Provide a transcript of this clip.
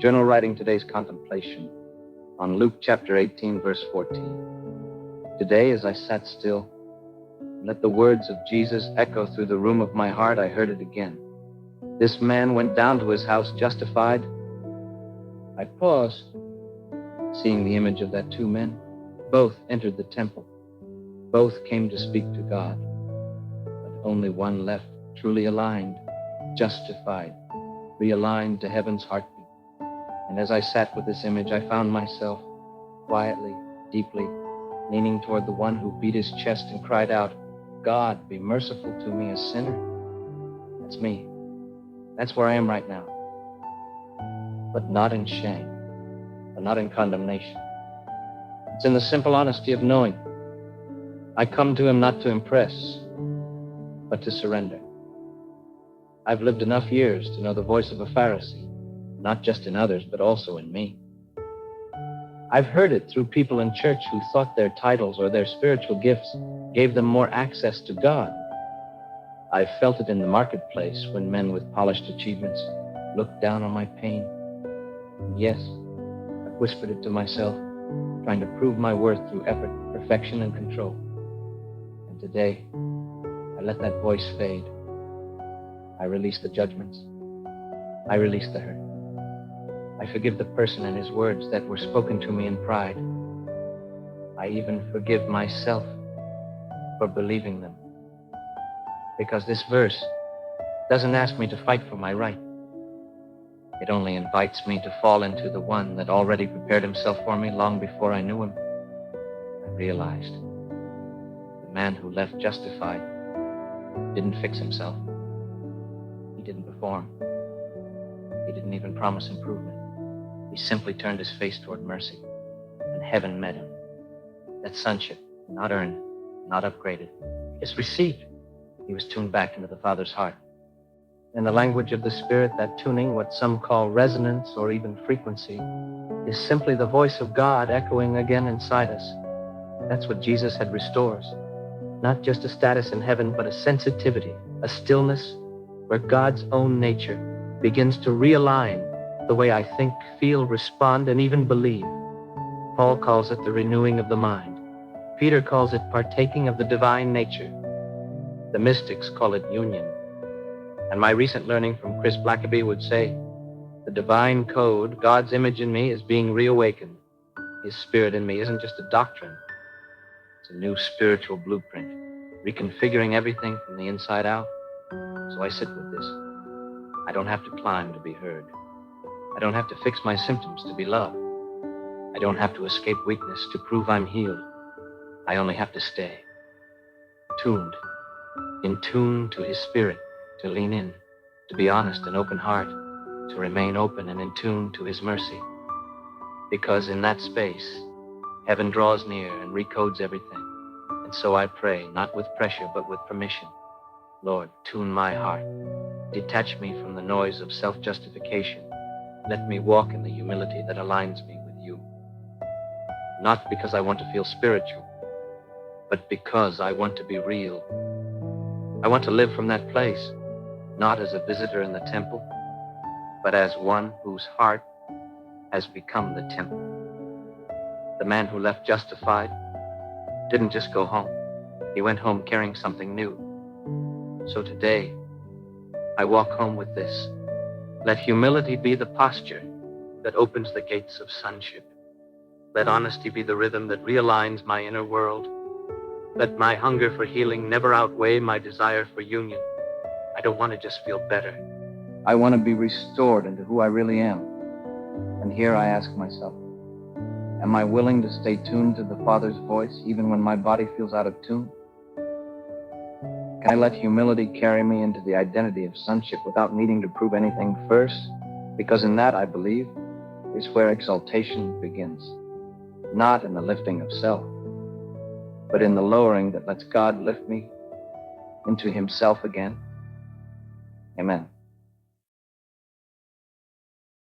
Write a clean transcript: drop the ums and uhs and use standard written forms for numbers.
Journal writing today's contemplation on Luke chapter 18, verse 14. Today, as I sat still, and let the words of Jesus echo through the room of my heart, I heard it again. This man went down to his house justified. I paused, seeing the image of that two men. Both entered the temple. Both came to speak to God. But only one left, truly aligned, justified, realigned to heaven's heartbeat. And as I sat with this image, I found myself quietly, deeply, leaning toward the one who beat his chest and cried out, "God, be merciful to me, a sinner." That's me. That's where I am right now. But not in shame, or not in condemnation. It's in the simple honesty of knowing I come to him not to impress, but to surrender. I've lived enough years to know the voice of a Pharisee, not just in others, but also in me. I've heard it through people in church who thought their titles or their spiritual gifts gave them more access to God. I've felt it in the marketplace when men with polished achievements looked down on my pain. And yes, I've whispered it to myself, trying to prove my worth through effort, perfection, and control. And today, I let that voice fade. I release the judgments. I release the hurt. I forgive the person and his words that were spoken to me in pride. I even forgive myself for believing them. Because this verse doesn't ask me to fight for my right. It only invites me to fall into the one that already prepared himself for me long before I knew him. I realized the man who left justified didn't fix himself. He didn't perform. He didn't even promise improvement. He simply turned his face toward mercy, and heaven met him. That sonship, not earned, not upgraded, just received. He was tuned back into the Father's heart. In the language of the Spirit, that tuning, what some call resonance or even frequency, is simply the voice of God echoing again inside us. That's what Jesus had restores. Not just a status in heaven, but a sensitivity, a stillness where God's own nature begins to realign the way I think, feel, respond, and even believe. Paul calls it the renewing of the mind. Peter calls it partaking of the divine nature. The mystics call it union. And my recent learning from Chris Blackaby would say, the divine code, God's image in me, is being reawakened. His spirit in me isn't just a doctrine. It's a new spiritual blueprint, reconfiguring everything from the inside out. So I sit with this. I don't have to climb to be heard. I don't have to fix my symptoms to be loved. I don't have to escape weakness to prove I'm healed. I only have to stay tuned, in tune to his spirit, to lean in, to be honest and open heart, to remain open and in tune to his mercy. Because in that space, heaven draws near and recodes everything. And so I pray, not with pressure, but with permission. Lord, tune my heart. Detach me from the noise of self-justification. Let me walk in the humility that aligns me with you. Not because I want to feel spiritual, but because I want to be real. I want to live from that place, not as a visitor in the temple, but as one whose heart has become the temple. The man who left justified didn't just go home. He went home carrying something new. So today, I walk home with this. Let humility be the posture that opens the gates of sonship. Let honesty be the rhythm that realigns my inner world. Let my hunger for healing never outweigh my desire for union. I don't want to just feel better. I want to be restored into who I really am. And here I ask myself, am I willing to stay tuned to the Father's voice even when my body feels out of tune? Can I let humility carry me into the identity of sonship without needing to prove anything first? Because in that, I believe, is where exaltation begins. Not in the lifting of self, but in the lowering that lets God lift me into himself again. Amen.